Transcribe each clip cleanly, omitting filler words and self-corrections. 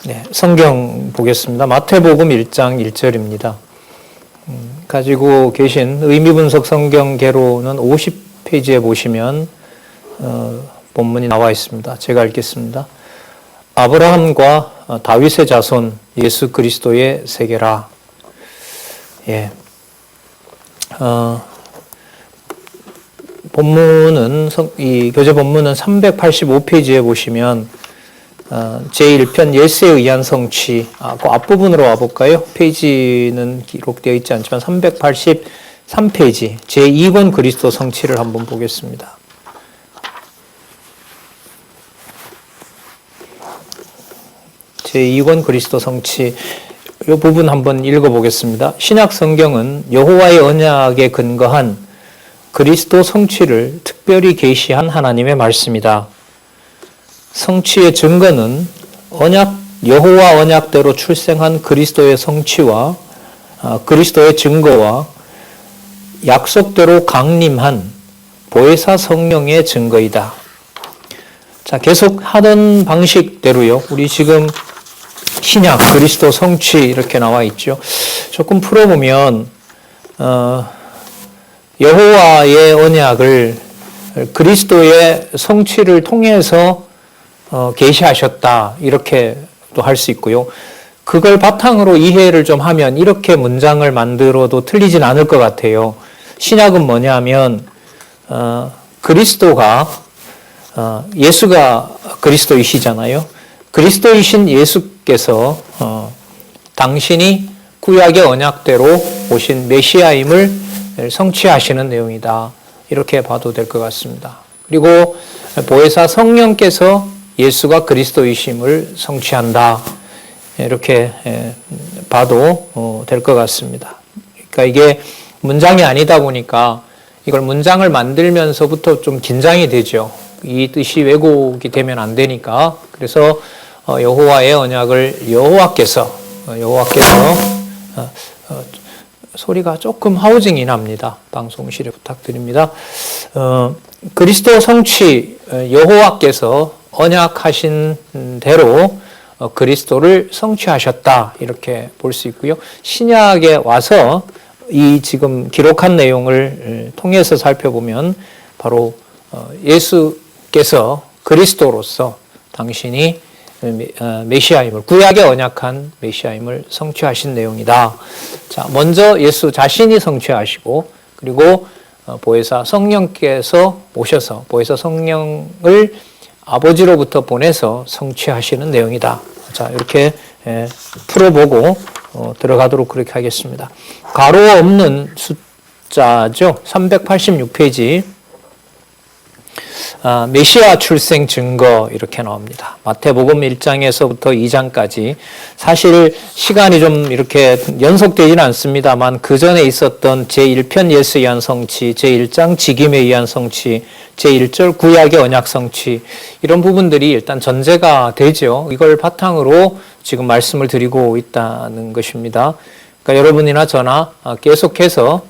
네, 성경 보겠습니다. 마태복음 1장 1절입니다. 가지고 계신 의미분석 성경개로는 50페이지에 보시면 본문이 나와 있습니다. 제가 읽겠습니다. 아브라함과 다윗의 자손 예수 그리스도의 세계라. 예. 본문은 이 교재 본문은 385페이지에 보시면 제1편 예수에 의한 성취, 그 앞부분으로 와볼까요? 페이지는 기록되어 있지 않지만 383페이지 제2권 그리스도 성취를 한번 보겠습니다. 제2권 그리스도 성취, 이 부분 한번 읽어보겠습니다. 신약 성경은 여호와의 언약에 근거한 그리스도 성취를 특별히 계시한 하나님의 말씀이다. 성취의 증거는 여호와 언약대로 출생한 그리스도의 성취와 그리스도의 증거와 약속대로 강림한 보혜사 성령의 증거이다. 자, 계속 하던 방식대로요. 우리 지금 신약 그리스도 성취 이렇게 나와 있죠. 조금 풀어보면 여호와의 언약을 그리스도의 성취를 통해서 계시하셨다 이렇게도 할 수 있고요. 그걸 바탕으로 이해를 좀 하면 이렇게 문장을 만들어도 틀리진 않을 것 같아요. 신약은 뭐냐면 그리스도가 예수가 그리스도이시잖아요. 그리스도이신 예수께서 당신이 구약의 언약대로 오신 메시아임을 성취하시는 내용이다. 이렇게 봐도 될 것 같습니다. 그리고 보혜사 성령께서 예수가 그리스도이심을 성취한다. 이렇게 봐도 될 것 같습니다. 그러니까 이게 문장이 아니다 보니까 이걸 문장을 만들면서부터 좀 긴장이 되죠. 이 뜻이 왜곡이 되면 안 되니까. 그래서 여호와의 언약을 여호와께서 소리가 조금 하우징이 납니다. 방송실에 부탁드립니다. 그리스도 성취 여호와께서 언약하신 대로 그리스도를 성취하셨다 이렇게 볼 수 있고요. 신약에 와서 이 지금 기록한 내용을 통해서 살펴보면 바로 예수께서 그리스도로서 당신이 메시아임을 구약의 언약한 메시아임을 성취하신 내용이다. 자, 먼저 예수 자신이 성취하시고 그리고 보혜사 성령께서 오셔서 보혜사 성령을 아버지로부터 보내서 성취하시는 내용이다. 자, 이렇게 풀어보고 들어가도록 그렇게 하겠습니다. 가로 없는 숫자죠. 386페이지. 메시아 출생 증거 이렇게 나옵니다. 마태복음 1장에서부터 2장까지 사실 시간이 좀 이렇게 연속되지는 않습니다만 그 전에 있었던 제1편 예수에 의한 성취, 제1장 직임에 의한 성취, 제1절 구약의 언약 성취 이런 부분들이 일단 전제가 되죠. 이걸 바탕으로 지금 말씀을 드리고 있다는 것입니다. 그러니까 여러분이나 저나 계속해서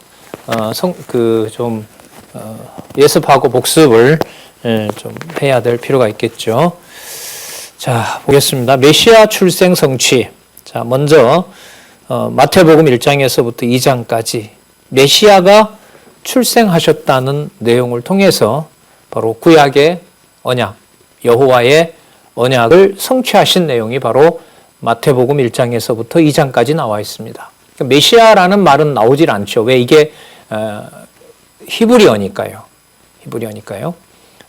예습하고 복습을 좀 해야 될 필요가 있겠죠. 자, 보겠습니다. 메시아 출생 성취. 자, 먼저 마태복음 1장에서부터 2장까지 메시아가 출생하셨다는 내용을 통해서 바로 구약의 언약, 여호와의 언약을 성취하신 내용이 바로 마태복음 1장에서부터 2장까지 나와 있습니다. 그러니까 메시아라는 말은 나오질 않죠. 왜? 이게 히브리어니까요.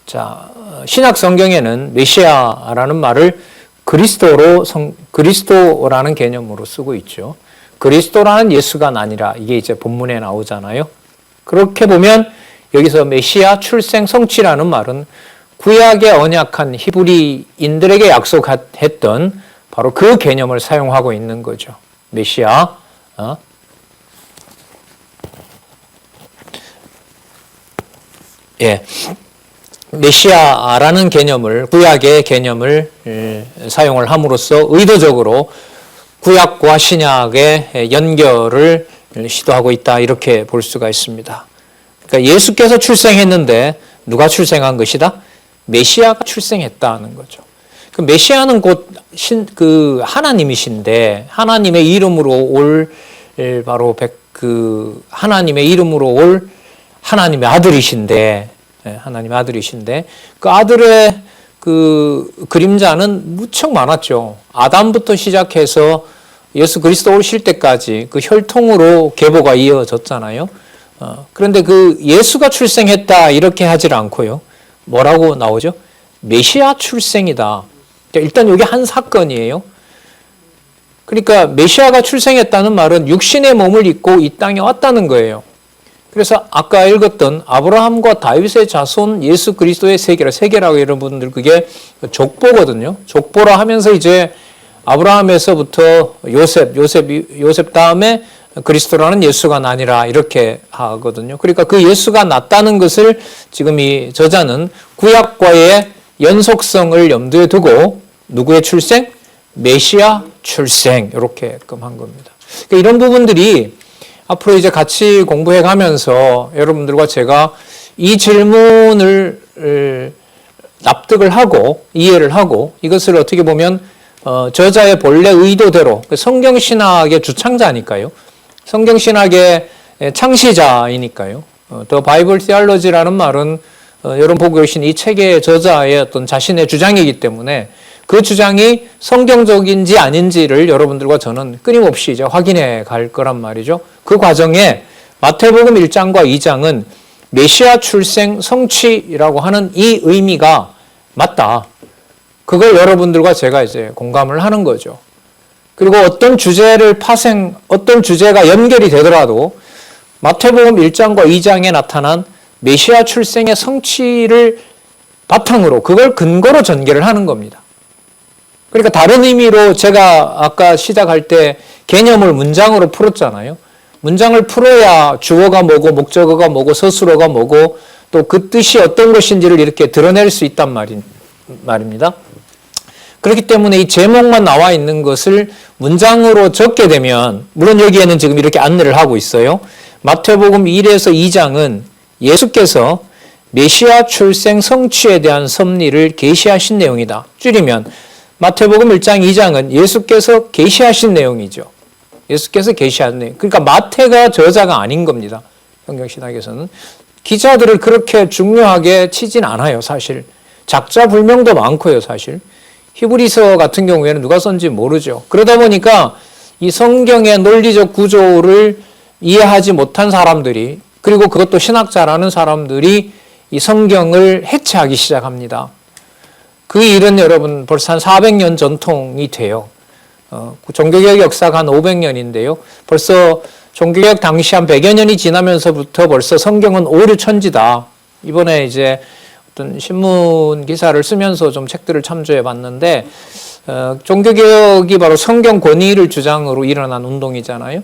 자, 신약 성경에는 메시아라는 말을 그리스도라는 개념으로 쓰고 있죠. 그리스도라는 예수가 아니라 이게 이제 본문에 나오잖아요. 그렇게 보면 여기서 메시아 출생 성취라는 말은 구약의 언약한 히브리인들에게 약속했던 바로 그 개념을 사용하고 있는 거죠. 메시아. 메시아라는 개념을 구약의 개념을 사용을 함으로써 의도적으로 구약과 신약의 연결을 시도하고 있다 이렇게 볼 수가 있습니다. 그러니까 예수께서 출생했는데 누가 출생한 것이다? 메시아가 출생했다는 거죠. 그 메시아는 곧 하나님이신데 하나님의 이름으로 올 바로 하나님의 이름으로 올 하나님의 아들이신데 하나님의 아들이신데 그 아들의 그 그림자는 무척 많았죠. 아담부터 시작해서 예수 그리스도 오실 때까지 그 혈통으로 계보가 이어졌잖아요. 그런데 그 예수가 출생했다 이렇게 하질 않고요. 뭐라고 나오죠? 메시아 출생이다. 일단 이게 한 사건이에요. 그러니까 메시아가 출생했다는 말은 육신의 몸을 입고 이 땅에 왔다는 거예요. 그래서 아까 읽었던 아브라함과 다윗의 자손 예수 그리스도의 세계라고 여러분들 그게 족보거든요. 족보라 하면서 이제 아브라함에서부터 요셉 다음에 그리스도라는 예수가 나니라 이렇게 하거든요. 그러니까 그 예수가 났다는 것을 지금 이 저자는 구약과의 연속성을 염두에 두고 누구의 출생? 메시아 출생 이렇게끔 한 겁니다. 그러니까 이런 부분들이 앞으로 이제 같이 공부해 가면서 여러분들과 제가 이 질문을 납득을 하고 이해를 하고 이것을 어떻게 보면 저자의 본래 의도대로 성경신학의 주창자니까요. 성경신학의 창시자이니까요. 더 바이블 시알러지라는 말은 여러분 보고 계신 이 책의 저자의 어떤 자신의 주장이기 때문에 그 주장이 성경적인지 아닌지를 여러분들과 저는 끊임없이 이제 확인해 갈 거란 말이죠. 그 과정에 마태복음 1장과 2장은 메시아 출생 성취라고 하는 이 의미가 맞다. 그걸 여러분들과 제가 이제 공감을 하는 거죠. 그리고 어떤 주제가 연결이 되더라도 마태복음 1장과 2장에 나타난 메시아 출생의 성취를 바탕으로 그걸 근거로 전개를 하는 겁니다. 그러니까 다른 의미로 제가 아까 시작할 때 개념을 문장으로 풀었잖아요. 문장을 풀어야 주어가 뭐고 목적어가 뭐고 서술어가 뭐고 또 그 뜻이 어떤 것인지를 이렇게 드러낼 수 있단 말입니다. 그렇기 때문에 이 제목만 나와 있는 것을 문장으로 적게 되면 물론 여기에는 지금 이렇게 안내를 하고 있어요. 마태복음 1에서 2장은 예수께서 메시아 출생 성취에 대한 섭리를 계시하신 내용이다. 줄이면 마태복음 1장 2장은 예수께서 계시하신 내용이죠. 예수께서 계시하신 내용. 그러니까 마태가 저자가 아닌 겁니다. 성경신학에서는. 기자들을 그렇게 중요하게 치진 않아요. 사실. 작자불명도 많고요. 사실. 히브리서 같은 경우에는 누가 썼는지 모르죠. 그러다 보니까 이 성경의 논리적 구조를 이해하지 못한 사람들이 그리고 그것도 신학자라는 사람들이 이 성경을 해체하기 시작합니다. 그 일은 여러분 벌써 한 400년 전통이 돼요. 종교개혁 역사가 한 500년인데요. 벌써 종교개혁 당시 한 100여 년이 지나면서부터 벌써 성경은 오류천지다. 이번에 이제 어떤 신문 기사를 쓰면서 좀 책들을 참조해 봤는데 종교개혁이 바로 성경 권위를 주장으로 일어난 운동이잖아요.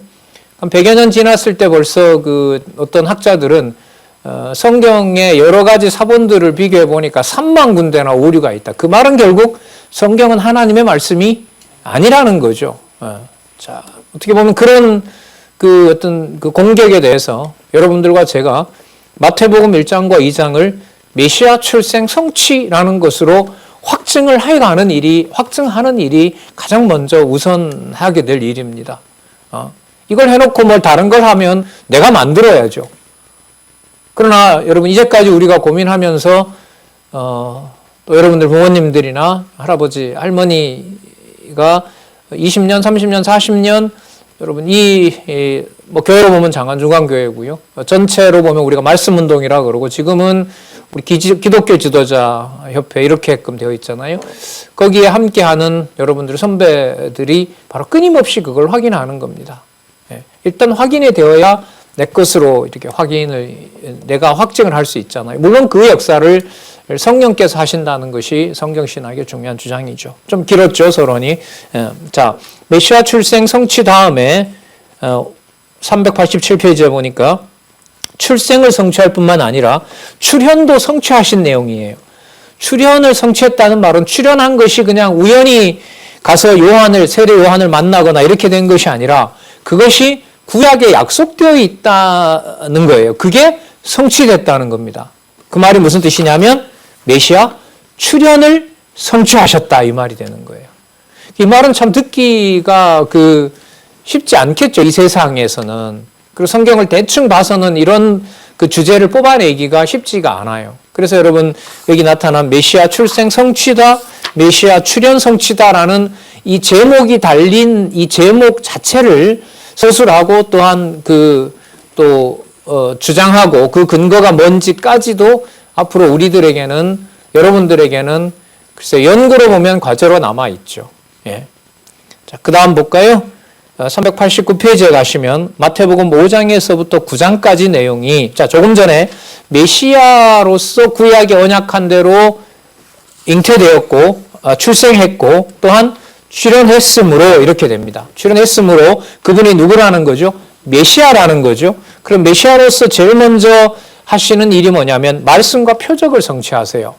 한 100여 년 지났을 때 벌써 그 어떤 학자들은 성경의 여러 가지 사본들을 비교해 보니까 3만 군데나 오류가 있다. 그 말은 결국 성경은 하나님의 말씀이 아니라는 거죠. 자, 어떻게 보면 그런 그 어떤 그 공격에 대해서 여러분들과 제가 마태복음 1장과 2장을 메시아 출생 성취라는 것으로 확증하는 일이 가장 먼저 우선하게 될 일입니다. 이걸 해놓고 뭘 다른 걸 하면 내가 만들어야죠. 그러나 여러분 이제까지 우리가 고민하면서 또 여러분들 부모님들이나 할아버지, 할머니가 20년, 30년, 40년 여러분 뭐 교회로 보면 장안중앙교회고요. 전체로 보면 우리가 말씀운동이라 그러고 지금은 우리 기독교 지도자 협회 이렇게끔 되어 있잖아요. 거기에 함께하는 여러분들 선배들이 바로 끊임없이 그걸 확인하는 겁니다. 일단 확인이 되어야 내 것으로 이렇게 내가 확증을 할 수 있잖아요. 물론 그 역사를 성령께서 하신다는 것이 성경신학의 중요한 주장이죠. 좀 길었죠, 서론이. 자, 메시아 출생 성취 다음에 387페이지에 보니까 출생을 성취할 뿐만 아니라 출현도 성취하신 내용이에요. 출현을 성취했다는 말은 출현한 것이 그냥 우연히 가서 세례 요한을 만나거나 이렇게 된 것이 아니라 그것이 구약에 약속되어 있다는 거예요. 그게 성취됐다는 겁니다. 그 말이 무슨 뜻이냐면 메시아 출현을 성취하셨다 이 말이 되는 거예요. 이 말은 참 듣기가 쉽지 않겠죠. 이 세상에서는. 그리고 성경을 대충 봐서는 이런 그 주제를 뽑아내기가 쉽지가 않아요. 그래서 여러분 여기 나타난 메시아 출생 성취다, 메시아 출현 성취다라는 이 제목이 달린 이 제목 자체를 서술하고 또한 주장하고 그 근거가 뭔지까지도 앞으로 우리들에게는 여러분들에게는 글쎄 연구로 보면 과제로 남아 있죠. 예. 자, 그다음 볼까요? 389페이지에 가시면 마태복음 5장에서부터 9장까지 내용이 조금 전에 메시아로서 구약의 언약한 대로 잉태되었고 출생했고 또한 출현했으므로 이렇게 됩니다. 출현했으므로 그분이 누구라는 거죠? 메시아라는 거죠. 그럼 메시아로서 제일 먼저 하시는 일이 뭐냐면 말씀과 표적을 성취하세요.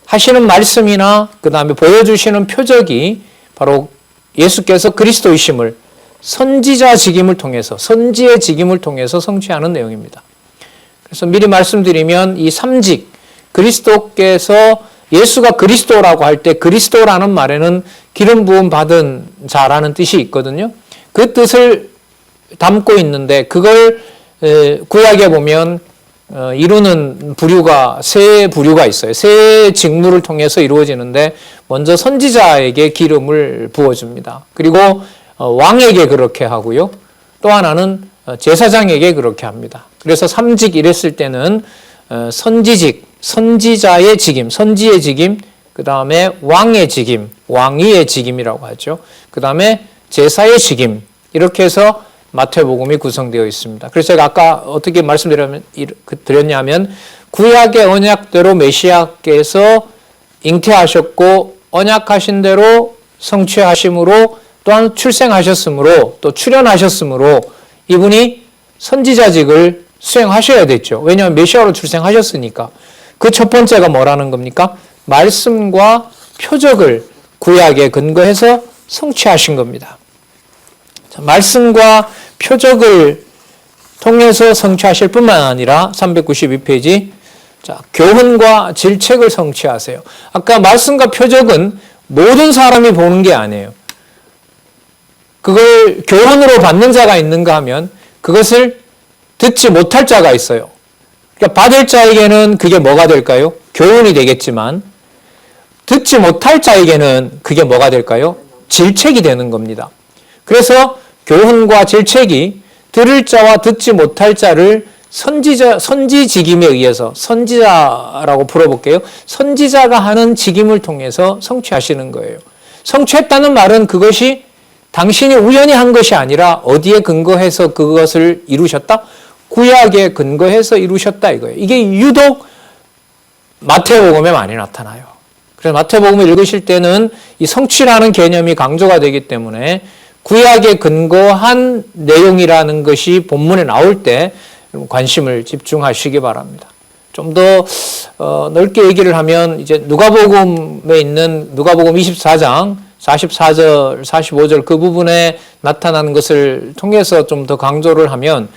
하시는 말씀이나 그 다음에 보여주시는 표적이 바로 예수께서 그리스도이심을 선지자 직임을 통해서 선지의 직임을 통해서 성취하는 내용입니다. 그래서 미리 말씀드리면 이 삼직 그리스도께서 예수가 그리스도라고 할 때 그리스도라는 말에는 기름 부음 받은 자라는 뜻이 있거든요. 그 뜻을 담고 있는데 그걸 구약에 보면 이루는 부류가 세 부류가 있어요. 세 직무를 통해서 이루어지는데 먼저 선지자에게 기름을 부어줍니다. 그리고 왕에게 그렇게 하고요. 또 하나는 제사장에게 그렇게 합니다. 그래서 삼직 이랬을 때는 선지직, 선지자의 직임, 선지의 직임, 그 다음에 왕의 직임, 왕위의 직임이라고 하죠. 그 다음에 제사의 직임 이렇게 해서 마태복음이 구성되어 있습니다. 그래서 제가 아까 어떻게 말씀드렸냐면 구약의 언약대로 메시아께서 잉태하셨고 언약하신 대로 성취하심으로 또한 출생하셨으므로 또 출현하셨으므로 이분이 선지자직을 수행하셔야 됐죠. 왜냐하면 메시아로 출생하셨으니까. 그 첫 번째가 뭐라는 겁니까? 말씀과 표적을 구약에 근거해서 성취하신 겁니다. 말씀과 표적을 통해서 성취하실 뿐만 아니라 392페이지 교훈과 질책을 성취하세요. 아까 말씀과 표적은 모든 사람이 보는 게 아니에요. 그걸 교훈으로 받는 자가 있는가 하면 그것을 듣지 못할 자가 있어요. 그러니까 받을 자에게는 그게 뭐가 될까요? 교훈이 되겠지만 듣지 못할 자에게는 그게 뭐가 될까요? 질책이 되는 겁니다. 그래서 교훈과 질책이 들을 자와 듣지 못할 자를 선지 직임에 의해서 선지자라고 풀어볼게요. 선지자가 하는 직임을 통해서 성취하시는 거예요. 성취했다는 말은 그것이 당신이 우연히 한 것이 아니라 어디에 근거해서 그것을 이루셨다? 구약에 근거해서 이루셨다 이거예요. 이게 유독 마태복음에 많이 나타나요. 그래서 마태복음을 읽으실 때는 이 성취라는 개념이 강조가 되기 때문에 구약에 근거한 내용이라는 것이 본문에 나올 때 관심을 집중하시기 바랍니다. 좀 더 넓게 얘기를 하면 이제 누가복음에 있는 누가복음 24장 44절, 45절 그 부분에 나타나는 것을 통해서 좀 더 강조를 하면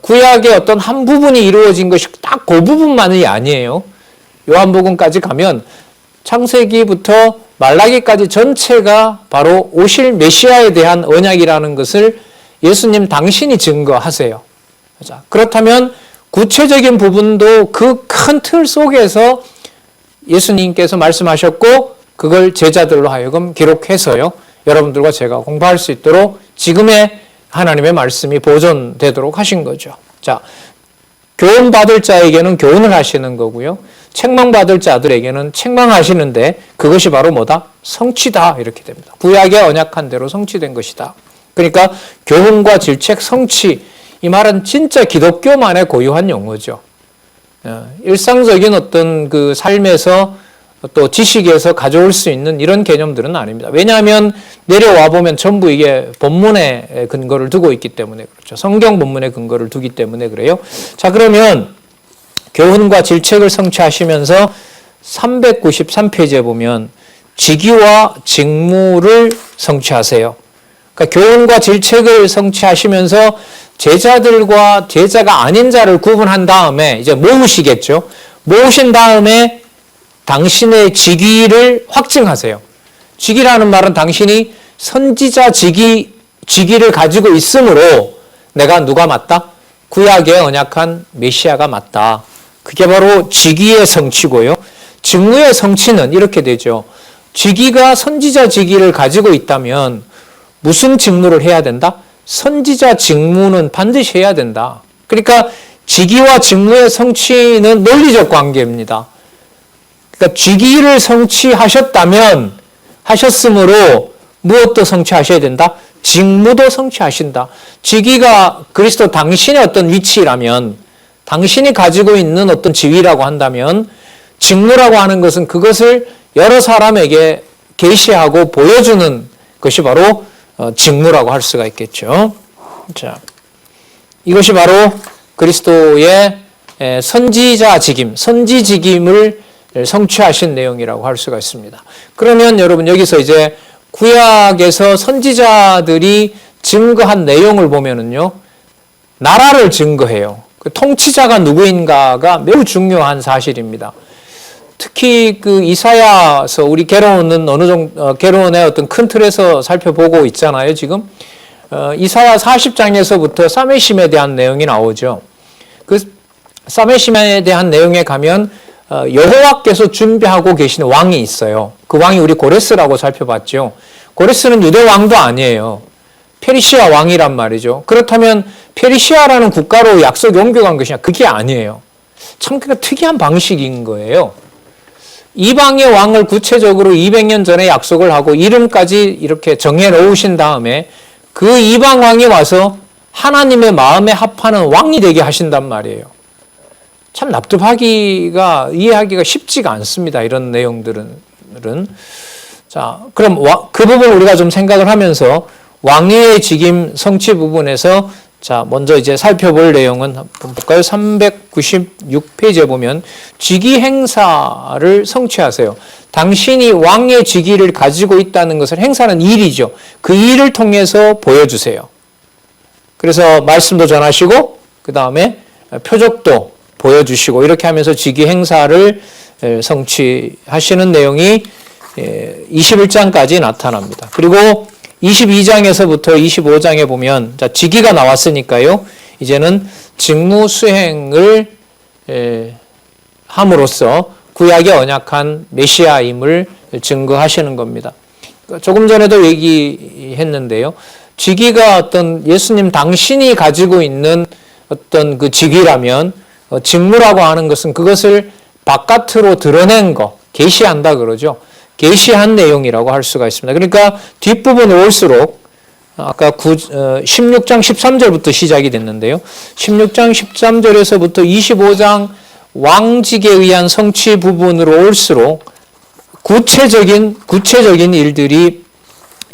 구약의 어떤 한 부분이 이루어진 것이 딱 그 부분만이 아니에요. 요한복음까지 가면 창세기부터 말라기까지 전체가 바로 오실 메시아에 대한 언약이라는 것을 예수님 당신이 증거하세요. 자, 그렇다면 구체적인 부분도 그 큰 틀 속에서 예수님께서 말씀하셨고 그걸 제자들로 하여금 기록해서요. 여러분들과 제가 공부할 수 있도록 지금의 하나님의 말씀이 보존되도록 하신 거죠. 자, 교훈받을 자에게는 교훈을 하시는 거고요. 책망받을 자들에게는 책망하시는데 그것이 바로 뭐다? 성취다. 이렇게 됩니다. 구약의 언약한 대로 성취된 것이다. 그러니까 교훈과 질책, 성취 이 말은 진짜 기독교만의 고유한 용어죠. 일상적인 어떤 그 삶에서 또 지식에서 가져올 수 있는 이런 개념들은 아닙니다. 왜냐하면 내려와 보면 전부 이게 본문에 근거를 두고 있기 때문에 그렇죠. 성경 본문에 근거를 두기 때문에 그래요. 자, 그러면 교훈과 질책을 성취하시면서 393페이지에 보면 직위와 직무를 성취하세요. 그러니까 교훈과 질책을 성취하시면서 제자들과 제자가 아닌 자를 구분한 다음에 이제 모으시겠죠. 모으신 다음에 당신의 직위를 확증하세요. 직위라는 말은 당신이 선지자 직위를 가지고 있으므로 내가 누가 맞다? 구약의 언약한 메시아가 맞다. 그게 바로 직위의 성취고요. 직무의 성취는 이렇게 되죠. 직위가 선지자 직위를 가지고 있다면 무슨 직무를 해야 된다? 선지자 직무는 반드시 해야 된다. 그러니까 직위와 직무의 성취는 논리적 관계입니다. 그러니까 직위를 하셨으므로 무엇도 성취하셔야 된다? 직무도 성취하신다. 직위가 그리스도 당신의 어떤 위치라면, 당신이 가지고 있는 어떤 지위라고 한다면, 직무라고 하는 것은 그것을 여러 사람에게 계시하고 보여주는 것이 바로 직무라고 할 수가 있겠죠. 자, 이것이 바로 그리스도의 선지자 직임, 선지직임을 성취하신 내용이라고 할 수가 있습니다. 그러면 여러분 여기서 이제 구약에서 선지자들이 증거한 내용을 보면은요, 나라를 증거해요. 그 통치자가 누구인가가 매우 중요한 사실입니다. 특히 그 이사야서 우리 개론은 개론의 어떤 큰 틀에서 살펴보고 있잖아요, 지금. 이사야 40장에서부터 사메심에 대한 내용이 나오죠. 그 사메심에 대한 내용에 가면 여호와께서 준비하고 계신 왕이 있어요. 그 왕이 우리 고레스라고 살펴봤죠. 고레스는 유대 왕도 아니에요. 페르시아 왕이란 말이죠. 그렇다면 페르시아라는 국가로 약속이 옮겨간 것이냐? 그게 아니에요. 참 특이한 방식인 거예요. 이방의 왕을 구체적으로 200년 전에 약속을 하고 이름까지 이렇게 정해 놓으신 다음에 그 이방 왕이 와서 하나님의 마음에 합하는 왕이 되게 하신단 말이에요. 참 이해하기가 쉽지가 않습니다. 이런 내용들은. 자, 그럼 그 부분 우리가 좀 생각을 하면서 왕위의 직임 성취 부분에서 자, 먼저 이제 살펴볼 내용은 한번 볼까요? 396페이지에 보면 직위 행사를 성취하세요. 당신이 왕의 직위를 가지고 있다는 것을 행사는 일이죠. 그 일을 통해서 보여주세요. 그래서 말씀도 전하시고 그 다음에 표적도 보여주시고 이렇게 하면서 직위 행사를 성취하시는 내용이 21장까지 나타납니다. 그리고 22장에서부터 25장에 보면 자, 직위가 나왔으니까요. 이제는 직무 수행을 함으로써 구약의 언약한 메시아임을 증거하시는 겁니다. 조금 전에도 얘기했는데요. 직위가 어떤 예수님 당신이 가지고 있는 어떤 그 직위라면 직무라고 하는 것은 그것을 바깥으로 드러낸 거, 계시한다 그러죠. 계시한 내용이라고 할 수가 있습니다. 그러니까 뒷부분을 올수록 아까 16장 13절부터 시작이 됐는데요. 16장 13절에서부터 25장 왕직에 의한 성취 부분으로 올수록 구체적인 일들이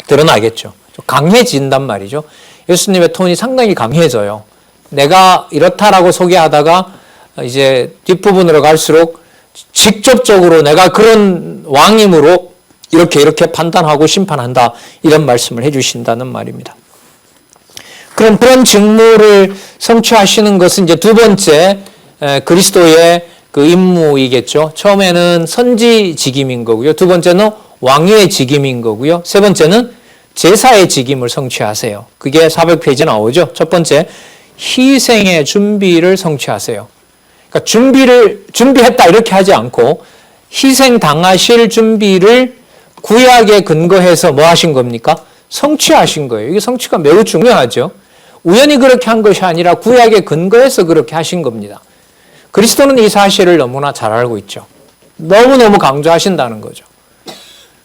드러나겠죠. 강해진단 말이죠. 예수님의 톤이 상당히 강해져요. 내가 이렇다라고 소개하다가 이제 뒷부분으로 갈수록 직접적으로 내가 그런 왕임으로 이렇게 판단하고 심판한다. 이런 말씀을 해주신다는 말입니다. 그럼 그런 직무를 성취하시는 것은 이제 두 번째 그리스도의 그 임무이겠죠. 처음에는 선지 직임인 거고요. 두 번째는 왕의 직임인 거고요. 세 번째는 제사의 직임을 성취하세요. 그게 400페이지에 나오죠. 첫 번째, 희생의 준비를 성취하세요. 그러니까 준비했다 이렇게 하지 않고 희생 당하실 준비를 구약에 근거해서 뭐 하신 겁니까? 성취하신 거예요. 이게 성취가 매우 중요하죠. 우연히 그렇게 한 것이 아니라 구약에 근거해서 그렇게 하신 겁니다. 그리스도는 이 사실을 너무나 잘 알고 있죠. 너무너무 강조하신다는 거죠.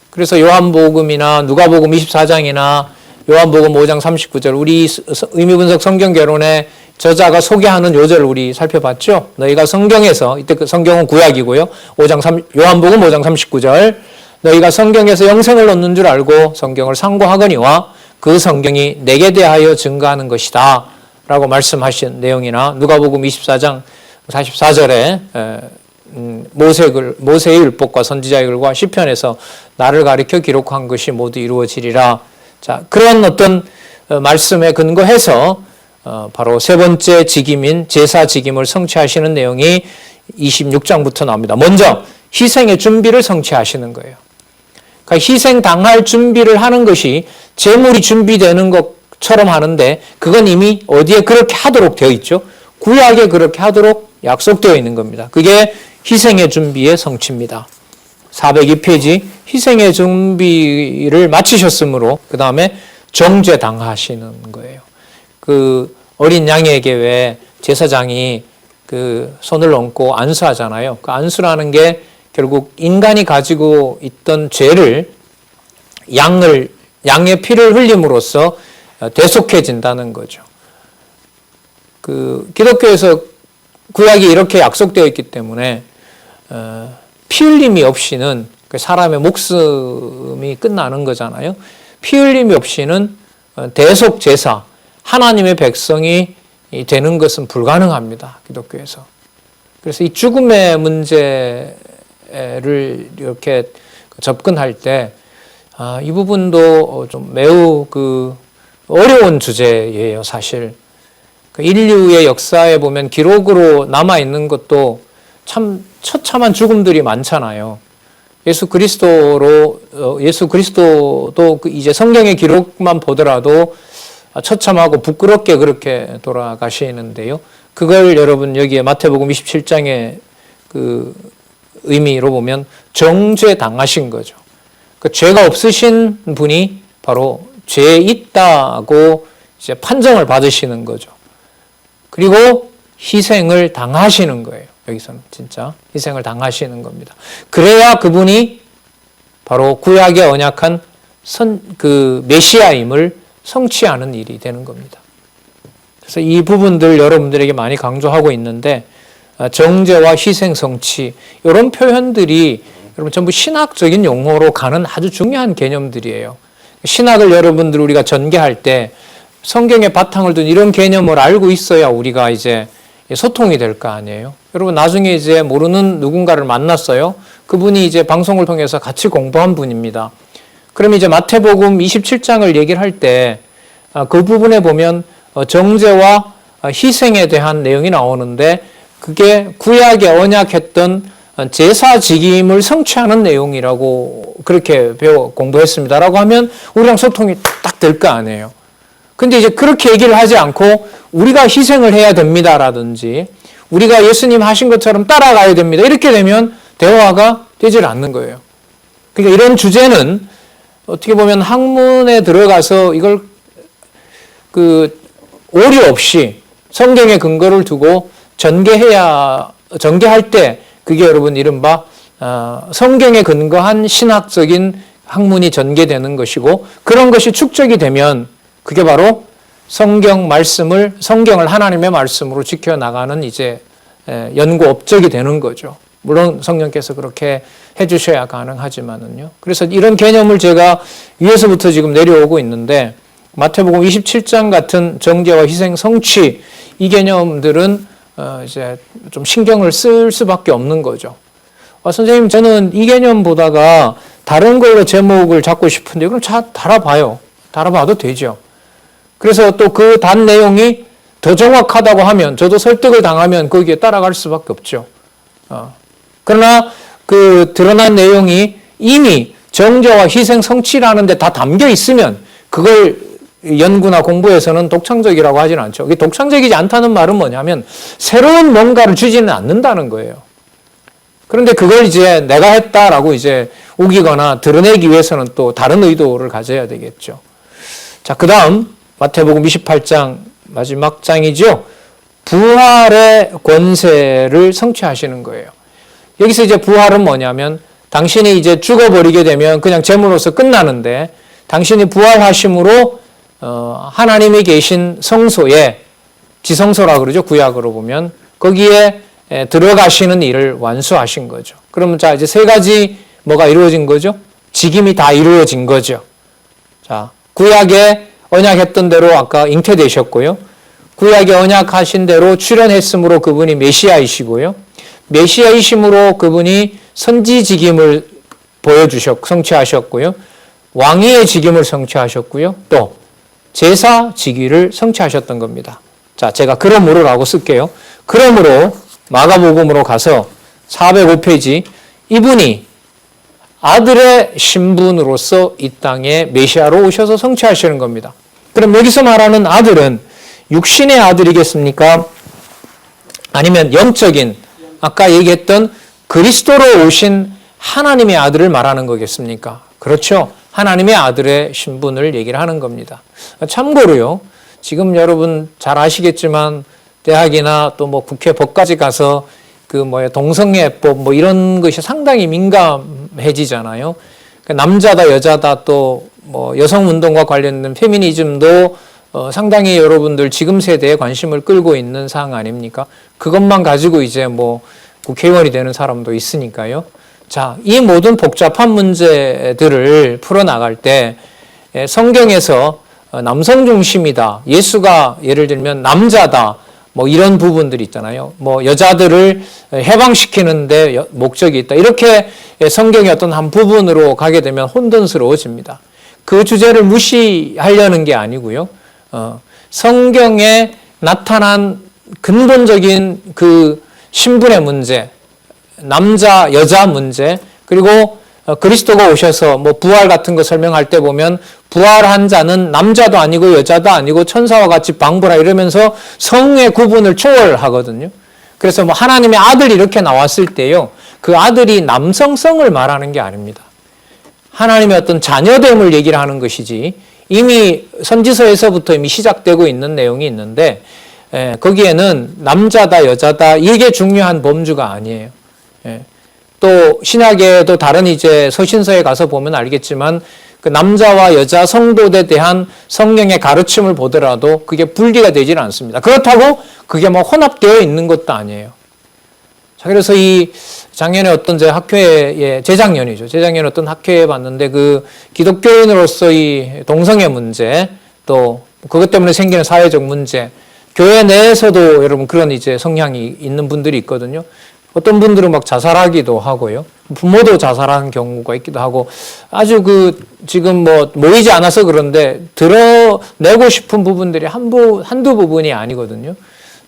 그래서 요한복음이나 누가복음 24장이나 요한복음 5장 39절 우리 의미분석 성경개론의 저자가 소개하는 요절을 우리 살펴봤죠. 너희가 성경에서 이때 그 성경은 구약이고요. 요한복음 5장 39절 너희가 성경에서 영생을 얻는 줄 알고 성경을 상고하거니와 그 성경이 내게 대하여 증거하는 것이다 라고 말씀하신 내용이나 누가복음 24장 44절에 모세의 율법과 선지자의 글과 시편에서 나를 가리켜 기록한 것이 모두 이루어지리라. 자, 그런 어떤 말씀에 근거해서 바로 세 번째 직임인 제사 직임을 성취하시는 내용이 26장부터 나옵니다. 먼저 희생의 준비를 성취하시는 거예요. 그러니까 희생 당할 준비를 하는 것이 제물이 준비되는 것처럼 하는데 그건 이미 어디에 그렇게 하도록 되어 있죠. 구약에 그렇게 하도록 약속되어 있는 겁니다. 그게 희생의 준비의 성취입니다. 402페이지 희생의 준비를 마치셨으므로 그 다음에 정죄 당하시는 거예요. 그 어린 양에게 왜 제사장이 그 손을 얹고 안수하잖아요. 그 안수라는 게 결국 인간이 가지고 있던 죄를 양의 피를 흘림으로써 대속해진다는 거죠. 그 기독교에서 구약이 이렇게 약속되어 있기 때문에 피 흘림이 없이는 사람의 목숨이 끝나는 거잖아요. 피 흘림이 없이는 대속 제사, 하나님의 백성이 되는 것은 불가능합니다. 기독교에서. 그래서 이 죽음의 문제를 이렇게 접근할 때 이 부분도 좀 매우 어려운 주제예요, 사실. 인류의 역사에 보면 기록으로 남아있는 것도 참 처참한 죽음들이 많잖아요. 예수 그리스도도 이제 성경의 기록만 보더라도 처참하고 부끄럽게 그렇게 돌아가시는데요. 그걸 여러분 여기에 마태복음 27장의 그 의미로 보면 정죄 당하신 거죠. 그 죄가 없으신 분이 바로 죄 있다고 이제 판정을 받으시는 거죠. 그리고 희생을 당하시는 거예요. 여기서는 진짜 희생을 당하시는 겁니다. 그래야 그분이 바로 구약의 언약한 메시아임을 성취하는 일이 되는 겁니다. 그래서 이 부분들 여러분들에게 많이 강조하고 있는데 정죄와 희생 성취 이런 표현들이 여러분 전부 신학적인 용어로 가는 아주 중요한 개념들이에요. 신학을 여러분들 우리가 전개할 때 성경의 바탕을 둔 이런 개념을 알고 있어야 우리가 이제 소통이 될 거 아니에요. 여러분 나중에 이제 모르는 누군가를 만났어요. 그분이 이제 방송을 통해서 같이 공부한 분입니다. 그럼 이제 마태복음 27장을 얘기를 할 때 그 부분에 보면 정죄와 희생에 대한 내용이 나오는데 그게 구약에 언약했던 제사 직임을 성취하는 내용이라고 그렇게 공부했습니다라고 하면 우리랑 소통이 딱 될 거 아니에요. 근데 이제 그렇게 얘기를 하지 않고 우리가 희생을 해야 됩니다라든지 우리가 예수님 하신 것처럼 따라가야 됩니다. 이렇게 되면 대화가 되질 않는 거예요. 그러니까 이런 주제는 어떻게 보면 학문에 들어가서 이걸 오류 없이 성경의 근거를 두고 전개할 때 그게 여러분 이른바 성경에 근거한 신학적인 학문이 전개되는 것이고 그런 것이 축적이 되면 그게 바로 성경을 하나님의 말씀으로 지켜나가는 이제 연구 업적이 되는 거죠. 물론 성령께서 그렇게 해주셔야 가능하지만은요. 그래서 이런 개념을 제가 위에서부터 지금 내려오고 있는데 마태복음 27장 같은 정죄와 희생 성취 이 개념들은 이제 좀 신경을 쓸 수밖에 없는 거죠. 선생님 저는 이 개념 보다가 다른 걸로 제목을 잡고 싶은데 그럼 달아봐요. 달아봐도 되죠. 그래서 또 그 단 내용이 더 정확하다고 하면 저도 설득을 당하면 거기에 따라갈 수밖에 없죠. 그러나 그 드러난 내용이 이미 정죄와 희생 성취라는 데 다 담겨 있으면 그걸 연구나 공부에서는 독창적이라고 하지는 않죠. 이게 독창적이지 않다는 말은 뭐냐면 새로운 뭔가를 주지는 않는다는 거예요. 그런데 그걸 이제 내가 했다라고 이제 우기거나 드러내기 위해서는 또 다른 의도를 가져야 되겠죠. 자, 그 다음 마태복음 28장 마지막 장이죠. 부활의 권세를 성취하시는 거예요. 여기서 이제 부활은 뭐냐면 당신이 이제 죽어버리게 되면 그냥 제물로서 끝나는데 당신이 부활하심으로 하나님이 계신 성소에 지성소라 그러죠. 구약으로 보면 거기에 들어가시는 일을 완수하신 거죠. 그러면 자 이제 세 가지 뭐가 이루어진 거죠? 직임이 다 이루어진 거죠. 자, 구약에 언약했던 대로 아까 잉태되셨고요. 구약에 언약하신 대로 출현했으므로 그분이 메시아이시고요. 메시아이심으로 그분이 선지 직임을 성취하셨고요. 왕위의 직임을 성취하셨고요. 또 제사 직위를 성취하셨던 겁니다. 자, 제가 그러므로라고 쓸게요. 그러므로 마가복음으로 가서 405페이지 이분이 아들의 신분으로서 이 땅에 메시아로 오셔서 성취하시는 겁니다. 그럼 여기서 말하는 아들은 육신의 아들이겠습니까? 아니면 영적인, 아까 얘기했던 그리스도로 오신 하나님의 아들을 말하는 거겠습니까? 그렇죠. 하나님의 아들의 신분을 얘기를 하는 겁니다. 참고로요, 지금 여러분 잘 아시겠지만 대학이나 또 뭐 국회 법까지 가서 동성애법 이런 것이 상당히 민감해지잖아요. 남자다 여자다 또 여성 운동과 관련된 페미니즘도 상당히 여러분들 지금 세대에 관심을 끌고 있는 사항 아닙니까? 그것만 가지고 이제 국회의원이 되는 사람도 있으니까요. 자, 이 모든 복잡한 문제들을 풀어나갈 때 성경에서 남성 중심이다. 예수가 예를 들면 남자다. 이런 부분들이 있잖아요. 여자들을 해방시키는데 목적이 있다. 이렇게 성경의 어떤 한 부분으로 가게 되면 혼돈스러워집니다. 그 주제를 무시하려는 게 아니고요. 성경에 나타난 근본적인 그 신분의 문제, 남자, 여자 문제, 그리고 그리스도가 오셔서 부활 같은 거 설명할 때 보면 부활한 자는 남자도 아니고 여자도 아니고 천사와 같이 방부라 이러면서 성의 구분을 초월하거든요. 그래서 하나님의 아들이 이렇게 나왔을 때요, 그 아들이 남성성을 말하는 게 아닙니다. 하나님의 어떤 자녀됨을 얘기를 하는 것이지, 이미 선지서에서부터 이미 시작되고 있는 내용이 있는데, 거기에는 남자다 여자다 이게 중요한 범주가 아니에요. 또 신약에도 다른 이제 서신서에 가서 보면 알겠지만 그 남자와 여자 성도에 대한 성령의 가르침을 보더라도 그게 분리가 되질 않습니다. 그렇다고 그게 혼합되어 있는 것도 아니에요. 자, 그래서 이 작년에 어떤 제 학회에, 재작년에 어떤 학회에 봤는데 그 기독교인으로서 이 동성애 문제, 또 그것 때문에 생기는 사회적 문제, 교회 내에서도 여러분 그런 이제 성향이 있는 분들이 있거든요. 어떤 분들은 자살하기도 하고요. 부모도 자살하는 경우가 있기도 하고, 아주 지금 모이지 않아서 그런데 드러내고 싶은 부분들이 한두 부분이 아니거든요.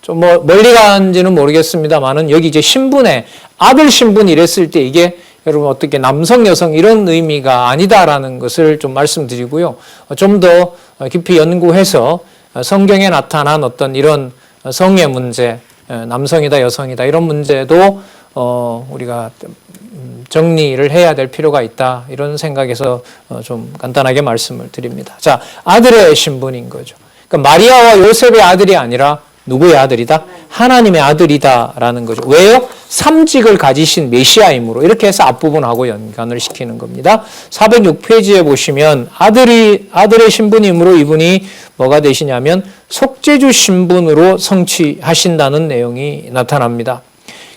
좀 멀리 간지는 모르겠습니다만은 여기 이제 신분에 아들 신분 이랬을 때 이게 여러분 어떻게 남성, 여성 이런 의미가 아니다라는 것을 좀 말씀드리고요. 좀 더 깊이 연구해서 성경에 나타난 어떤 이런 성의 문제, 남성이다 여성이다 이런 문제도 우리가 정리를 해야 될 필요가 있다 이런 생각에서 좀 간단하게 말씀을 드립니다. 자, 아들의 신분인 거죠. 그러니까 마리아와 요셉의 아들이 아니라 누구의 아들이다? 하나님의 아들이다라는 거죠. 왜요? 삼직을 가지신 메시아이므로 이렇게 해서 앞부분하고 연관을 시키는 겁니다. 406페이지에 보시면 아들의 신분이므로 이분이 뭐가 되시냐면 속죄주 신분으로 성취하신다는 내용이 나타납니다.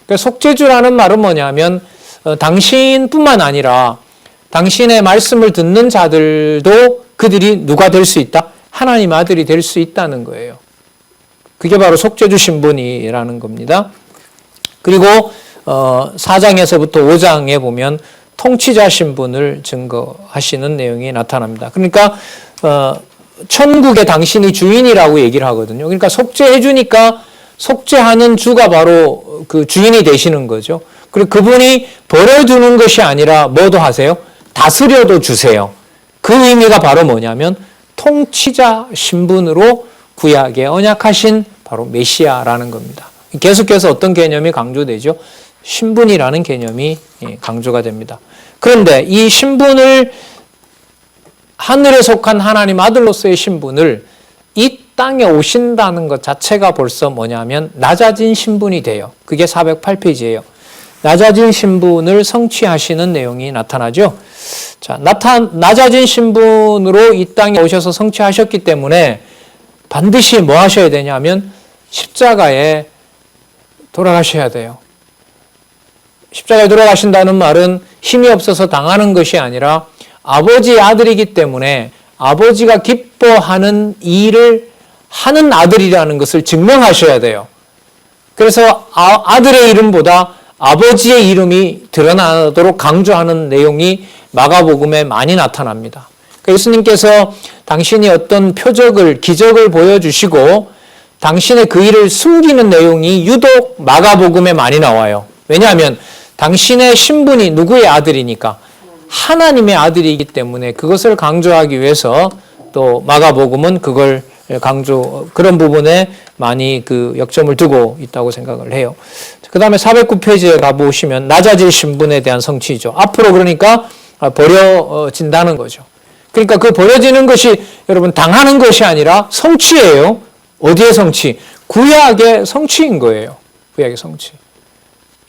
그러니까 속죄주라는 말은 뭐냐면 당신뿐만 아니라 당신의 말씀을 듣는 자들도 그들이 누가 될 수 있다? 하나님 아들이 될 수 있다는 거예요. 그게 바로 속죄주 신분이라는 겁니다. 그리고 4장에서부터 5장에 보면 통치자 신분을 증거하시는 내용이 나타납니다. 그러니까 천국의 당신이 주인이라고 얘기를 하거든요. 그러니까 속죄해 주니까 속죄하는 주가 바로 그 주인이 되시는 거죠. 그리고 그분이 버려두는 것이 아니라 뭐도 하세요? 다스려도 주세요. 그 의미가 바로 뭐냐면 통치자 신분으로 구약에 언약하신 바로 메시아라는 겁니다. 계속해서 어떤 개념이 강조되죠? 신분이라는 개념이 강조가 됩니다. 그런데 이 신분을 하늘에 속한 하나님 아들로서의 신분을 이 땅에 오신다는 것 자체가 벌써 뭐냐면 낮아진 신분이 돼요. 그게 408페이지예요. 낮아진 신분을 성취하시는 내용이 나타나죠. 자, 낮아진 신분으로 이 땅에 오셔서 성취하셨기 때문에 반드시 뭐 하셔야 되냐면 십자가에 돌아가셔야 돼요. 십자가에 돌아가신다는 말은 힘이 없어서 당하는 것이 아니라 아버지의 아들이기 때문에 아버지가 기뻐하는 일을 하는 아들이라는 것을 증명하셔야 돼요. 그래서 아들의 이름보다 아버지의 이름이 드러나도록 강조하는 내용이 마가복음에 많이 나타납니다. 그러니까 예수님께서 당신이 어떤 표적을, 기적을 보여주시고 당신의 그 일을 숨기는 내용이 유독 마가복음에 많이 나와요. 왜냐하면 당신의 신분이 누구의 아들이니까 하나님의 아들이기 때문에 그것을 강조하기 위해서 또 마가복음은 그걸 그런 부분에 많이 그 역점을 두고 있다고 생각을 해요. 그 다음에 409페이지에 가보시면 낮아질 신분에 대한 성취죠. 앞으로 그러니까 버려진다는 거죠. 그러니까 그 버려지는 것이 여러분 당하는 것이 아니라 성취예요. 어디의 성취? 구약의 성취인 거예요. 구약의 성취.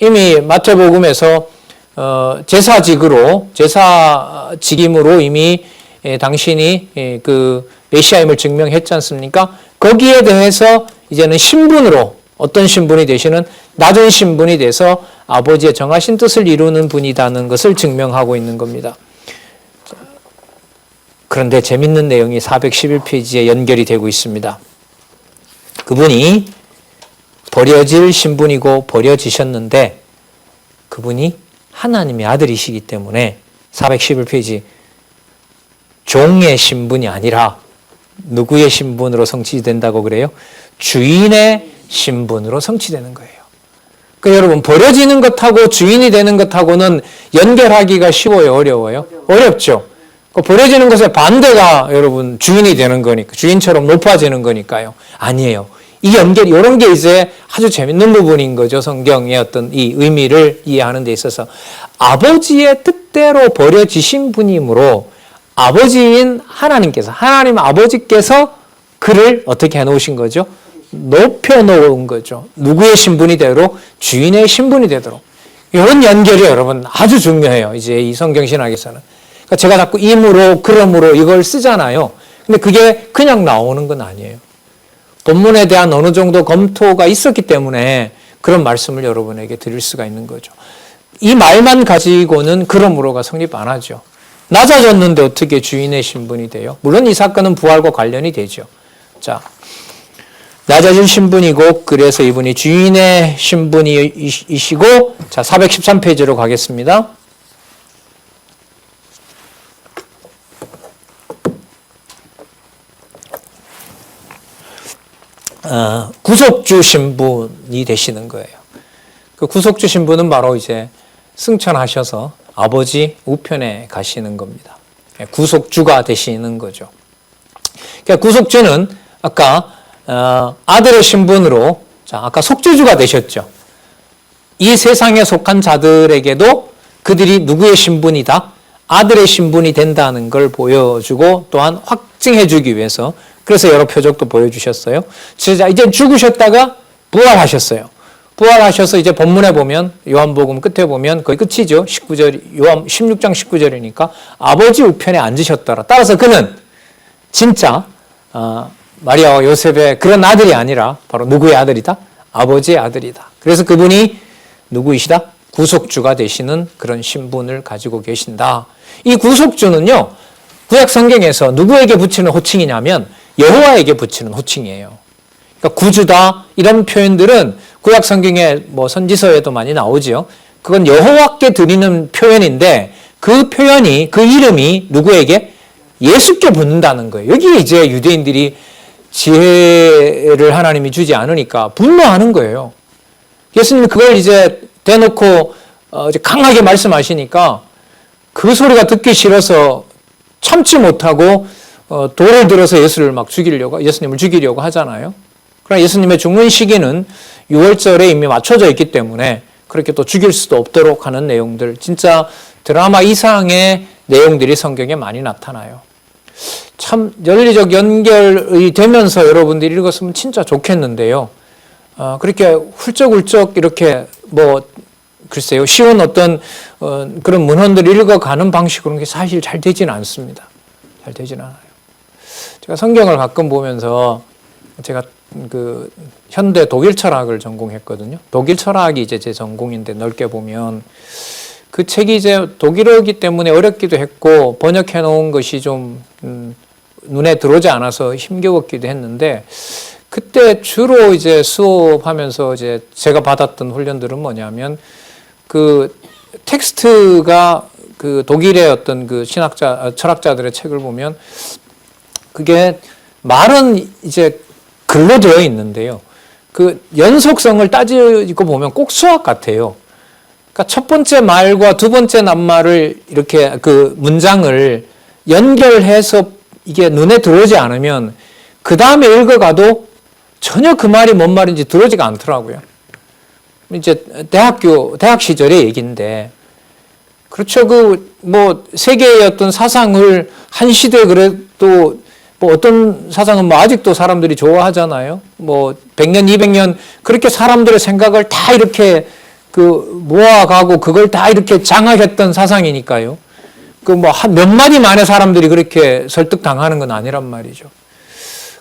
이미 마태복음에서 제사직임으로 이미 당신이 그 메시아임을 증명했지 않습니까? 거기에 대해서 이제는 신분으로 어떤 신분이 되시는 낮은 신분이 돼서 아버지의 정하신 뜻을 이루는 분이라는 것을 증명하고 있는 겁니다. 그런데 재밌는 내용이 411페이지에 연결이 되고 있습니다. 그분이 버려질 신분이고 버려지셨는데 그분이 하나님의 아들이시기 때문에 411페이지 종의 신분이 아니라 누구의 신분으로 성취된다고 그래요? 주인의 신분으로 성취되는 거예요. 그러니까 여러분 버려지는 것하고 주인이 되는 것하고는 연결하기가 쉬워요? 어려워요? 어렵죠. 버려지는 것의 반대가 여러분 주인이 되는 거니까 주인처럼 높아지는 거니까요. 아니에요. 이 연결 이런 게 이제 아주 재밌는 부분인 거죠. 성경의 어떤 이 의미를 이해하는 데 있어서 아버지의 뜻대로 버려지신 분이므로 아버지인 하나님 아버지께서 그를 어떻게 해놓으신 거죠? 높여놓은 거죠. 누구의 신분이 되도록? 주인의 신분이 되도록. 이런 연결이 여러분 아주 중요해요. 이제 이 성경신학에서는. 그러니까 제가 자꾸 임으로 그러므로 이걸 쓰잖아요. 근데 그게 그냥 나오는 건 아니에요. 본문에 대한 어느 정도 검토가 있었기 때문에 그런 말씀을 여러분에게 드릴 수가 있는 거죠. 이 말만 가지고는 그러므로가 성립 안 하죠. 낮아졌는데 어떻게 주인의 신분이 돼요? 물론 이 사건은 부활과 관련이 되죠. 자, 낮아진 신분이고 그래서 이분이 주인의 신분이시고 자, 413페이지로 가겠습니다. 구속주 신분이 되시는 거예요. 그 구속주 신분은 바로 이제 승천하셔서 아버지 우편에 가시는 겁니다. 구속주가 되시는 거죠. 그러니까 구속주는 아까 아들의 신분으로 자 아까 속죄주가 되셨죠. 이 세상에 속한 자들에게도 그들이 누구의 신분이다? 아들의 신분이 된다는 걸 보여주고 또한 확증해주기 위해서 그래서 여러 표적도 보여주셨어요. 자, 이제 죽으셨다가 부활하셨어요. 부활하셔서 이제 본문에 보면 요한복음 끝에 보면 거의 끝이죠. 19절 요한 16장 19절이니까 아버지 우편에 앉으셨더라. 따라서 그는 진짜 마리아와 요셉의 그런 아들이 아니라 바로 누구의 아들이다? 아버지의 아들이다. 그래서 그분이 누구이시다? 구속주가 되시는 그런 신분을 가지고 계신다. 이 구속주는요. 구약 성경에서 누구에게 붙이는 호칭이냐면 여호와에게 붙이는 호칭이에요. 그러니까 구주다 이런 표현들은 구약 성경의 뭐 선지서에도 많이 나오지요. 그건 여호와께 드리는 표현인데 그 표현이 그 이름이 누구에게? 예수께 붙는다는 거예요. 여기에 이제 유대인들이 지혜를 하나님이 주지 않으니까 분노하는 거예요. 예수님이 그걸 이제 대놓고 이제 강하게 말씀하시니까 그 소리가 듣기 싫어서 참지 못하고 돌을 들어서 예수님을 죽이려고 하잖아요. 그러나 예수님의 죽는 시기는 6월절에 이미 맞춰져 있기 때문에 그렇게 또 죽일 수도 없도록 하는 내용들, 진짜 드라마 이상의 내용들이 성경에 많이 나타나요. 참 연리적 연결이 되면서 여러분들이 읽었으면 진짜 좋겠는데요. 그렇게 훌쩍훌쩍 이렇게 글쎄요, 쉬운 어떤 그런 문헌들을 읽어가는 방식으로는 사실 잘 되지는 않습니다. 잘 되지는 않아요. 제가 성경을 가끔 보면서 제가 그 현대 독일 철학을 전공했거든요. 독일 철학이 이제 제 전공인데 넓게 보면 그 책이 이제 독일어이기 때문에 어렵기도 했고 번역해 놓은 것이 좀 눈에 들어오지 않아서 힘겨웠기도 했는데 그때 주로 이제 수업하면서 이제 제가 받았던 훈련들은 뭐냐면 그 텍스트가 그 독일의 어떤 그 철학자들의 책을 보면 그게 말은 이제 글로 되어 있는데요. 그 연속성을 따지고 보면 꼭 수학 같아요. 그러니까 첫 번째 말과 두 번째 낱말을 이렇게 그 문장을 연결해서 이게 눈에 들어오지 않으면 그 다음에 읽어가도 전혀 그 말이 뭔 말인지 들어오지가 않더라고요. 이제 대학 시절의 얘기인데, 그렇죠. 뭐 세계의 어떤 사상을 한 시대 그래도 뭐 어떤 사상은 뭐 아직도 사람들이 좋아하잖아요. 뭐 100년, 200년 그렇게 사람들의 생각을 다 이렇게 모아가고 그걸 다 이렇게 장악했던 사상이니까요. 뭐 몇 마디 만에 사람들이 그렇게 설득당하는 건 아니란 말이죠.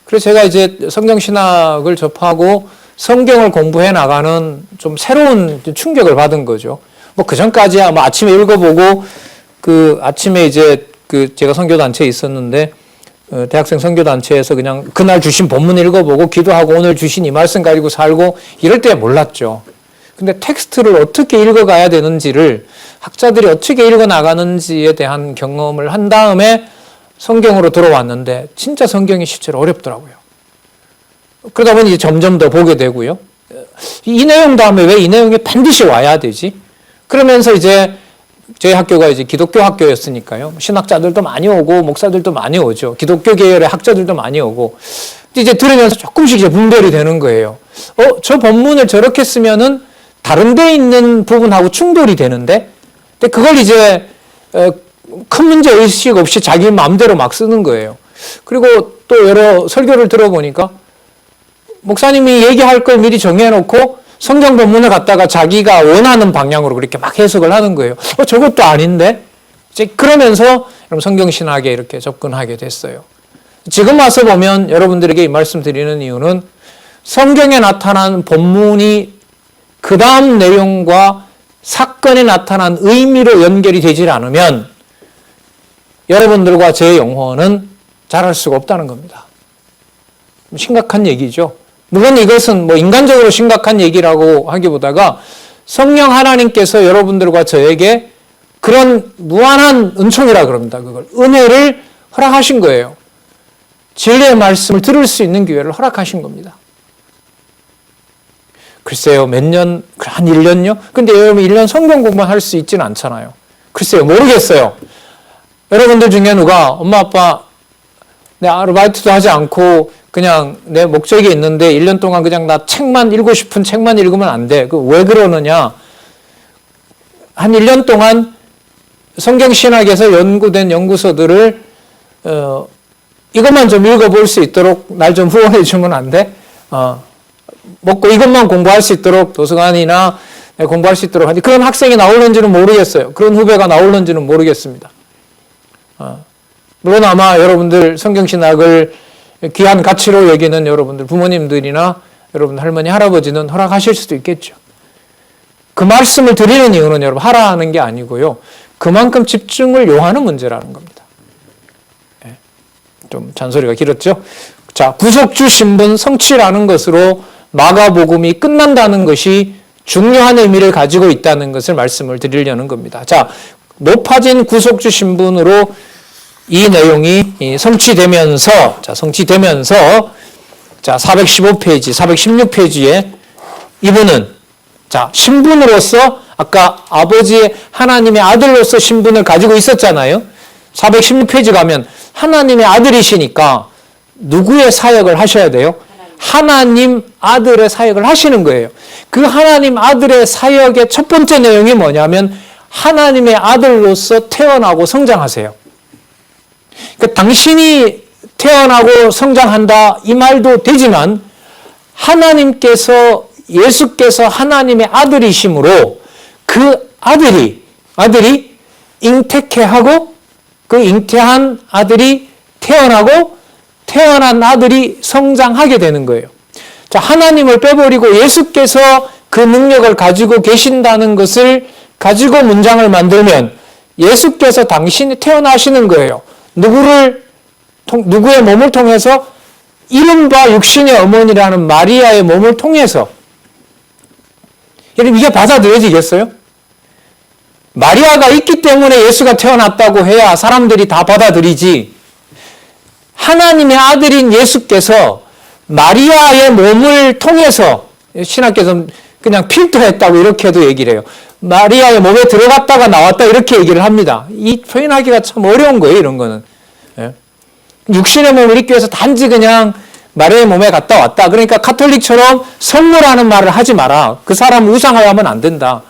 그래서 제가 이제 성경신학을 접하고 성경을 공부해 나가는 좀 새로운 충격을 받은 거죠. 뭐 그 전까지야 뭐 아침에 읽어보고 아침에 이제 제가 선교단체에 있었는데 대학생 선교단체에서 그냥 그날 주신 본문 읽어보고 기도하고 오늘 주신 이 말씀 가지고 살고 이럴 때 몰랐죠. 근데 텍스트를 어떻게 읽어가야 되는지를 학자들이 어떻게 읽어나가는지에 대한 경험을 한 다음에 성경으로 들어왔는데 진짜 성경이 실제로 어렵더라고요. 그러다 보니 이제 점점 더 보게 되고요. 이 내용 다음에 왜 이 내용이 반드시 와야 되지? 그러면서 이제 저희 학교가 이제 기독교 학교였으니까요. 신학자들도 많이 오고 목사들도 많이 오죠. 기독교 계열의 학자들도 많이 오고 이제 들으면서 조금씩 이제 분별이 되는 거예요. 저 본문을 저렇게 쓰면은 다른 데 있는 부분하고 충돌이 되는데, 근데 그걸 이제 큰 문제 의식 없이 자기 마음대로 막 쓰는 거예요. 그리고 또 여러 설교를 들어보니까 목사님이 얘기할 걸 미리 정해놓고 성경 본문을 갖다가 자기가 원하는 방향으로 그렇게 막 해석을 하는 거예요. 저것도 아닌데? 이제 그러면서 성경신학에 이렇게 접근하게 됐어요. 지금 와서 보면 여러분들에게 이 말씀 드리는 이유는 성경에 나타난 본문이 그 다음 내용과 사건에 나타난 의미로 연결이 되질 않으면 여러분들과 제 영혼은 자랄 수가 없다는 겁니다. 심각한 얘기죠. 물론 이것은 뭐 인간적으로 심각한 얘기라고 하기보다가 성령 하나님께서 여러분들과 저에게 그런 무한한 은총이라 그럽니다. 그걸 은혜를 허락하신 거예요. 진리의 말씀을 들을 수 있는 기회를 허락하신 겁니다. 글쎄요, 몇 년, 한 1년요? 근데 여러분 1년 성경 공부만 할 수 있지는 않잖아요. 글쎄요, 모르겠어요. 여러분들 중에 누가 엄마 아빠 내 아르바이트도 하지 않고 그냥 내 목적이 있는데 1년 동안 그냥 나 책만 읽고 싶은 책만 읽으면 안 돼. 왜 그러느냐? 한 1년 동안 성경신학에서 연구된 연구서들을 이것만 좀 읽어볼 수 있도록 날 좀 후원해 주면 안 돼? 먹고 이것만 공부할 수 있도록 도서관이나 공부할 수 있도록 하는데 그런 학생이 나올는지는 모르겠어요. 그런 후배가 나올는지는 모르겠습니다. 물론 아마 여러분들 성경신학을 귀한 가치로 여기는 여러분들 부모님들이나 여러분 할머니 할아버지는 허락하실 수도 있겠죠. 그 말씀을 드리는 이유는 여러분 하라는 게 아니고요. 그만큼 집중을 요하는 문제라는 겁니다. 좀 잔소리가 길었죠. 자, 구속주 신분 성취라는 것으로 마가복음이 끝난다는 것이 중요한 의미를 가지고 있다는 것을 말씀을 드리려는 겁니다. 자, 높아진 구속주 신분으로 이 내용이 성취되면서, 자, 415페이지, 416페이지에 이분은, 자, 신분으로서 아까 아버지의 하나님의 아들로서 신분을 가지고 있었잖아요. 416페이지 가면 하나님의 아들이시니까 누구의 사역을 하셔야 돼요? 하나님 아들의 사역을 하시는 거예요. 그 하나님 아들의 사역의 첫 번째 내용이 뭐냐면 하나님의 아들로서 태어나고 성장하세요. 그러니까 당신이 태어나고 성장한다 이 말도 되지만 하나님께서 예수께서 하나님의 아들이심으로 그 아들이 잉태케 하고 그 잉태한 아들이 태어나고 태어난 아들이 성장하게 되는 거예요. 자, 하나님을 빼버리고 예수께서 그 능력을 가지고 계신다는 것을 가지고 문장을 만들면 예수께서 당신이 태어나시는 거예요. 누구의 몸을 통해서? 이른바 육신의 어머니라는 마리아의 몸을 통해서. 여러분, 이게 받아들여지겠어요? 마리아가 있기 때문에 예수가 태어났다고 해야 사람들이 다 받아들이지. 하나님의 아들인 예수께서 마리아의 몸을 통해서, 신학께서는 그냥 필터했다고 이렇게도 얘기를 해요. 마리아의 몸에 들어갔다가 나왔다 이렇게 얘기를 합니다. 이 표현하기가 참 어려운 거예요, 이런 거는. 예. 육신의 몸을 입기 위해서 단지 그냥 마리아의 몸에 갔다 왔다. 그러니까 카톨릭처럼 성모라는 말을 하지 마라. 그 사람을 우상화하면 안 된다.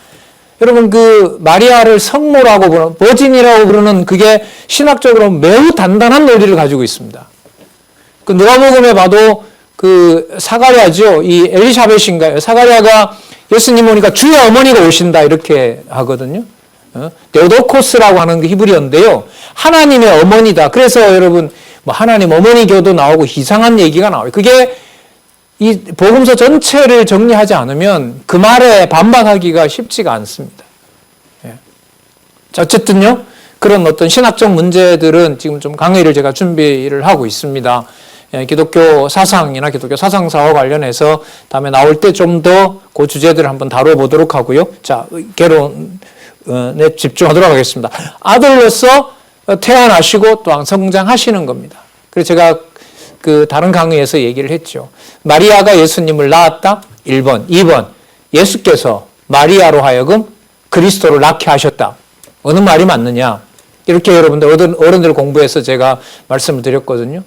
여러분, 그 마리아를 성모라고 부르는, 버진이라고 부르는 그게 신학적으로 매우 단단한 논리를 가지고 있습니다. 그 누가복음에 봐도 그 사가랴죠. 이 엘리사벳인가요? 사가랴가 예수님 오니까 주의 어머니가 오신다 이렇게 하거든요. 데오도코스라고 하는 그 히브리어인데요. 하나님의 어머니다. 그래서 여러분 뭐 하나님 어머니 교도 나오고 이상한 얘기가 나와요. 그게 이 복음서 전체를 정리하지 않으면 그 말에 반박하기가 쉽지가 않습니다. 예. 자, 어쨌든요. 그런 어떤 신학적 문제들은 지금 좀 강의를 제가 준비를 하고 있습니다. 예, 기독교 사상이나 기독교 사상사와 관련해서 다음에 나올 때 좀 더 그 주제들을 한번 다뤄보도록 하고요. 자, 개론에 집중하도록 하겠습니다. 아들로서 태어나시고 또한 성장하시는 겁니다. 그래서 제가 그 다른 강의에서 얘기를 했죠. 마리아가 예수님을 낳았다. 1번. 2번. 예수께서 마리아로 하여금 그리스도를 낳게 하셨다. 어느 말이 맞느냐? 이렇게 여러분들 어른들 공부해서 제가 말씀을 드렸거든요.